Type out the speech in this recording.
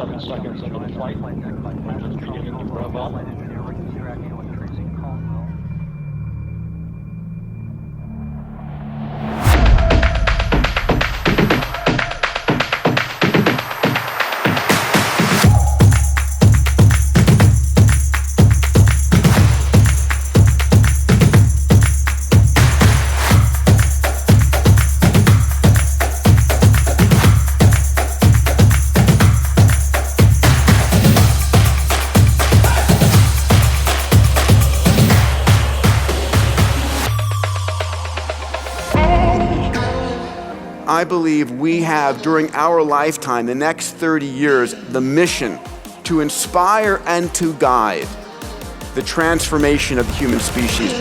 7 seconds into the flight. Just beginning to rev up. I believe we have, during our lifetime, the next 30 years, the mission to inspire and to guide the transformation of the human species.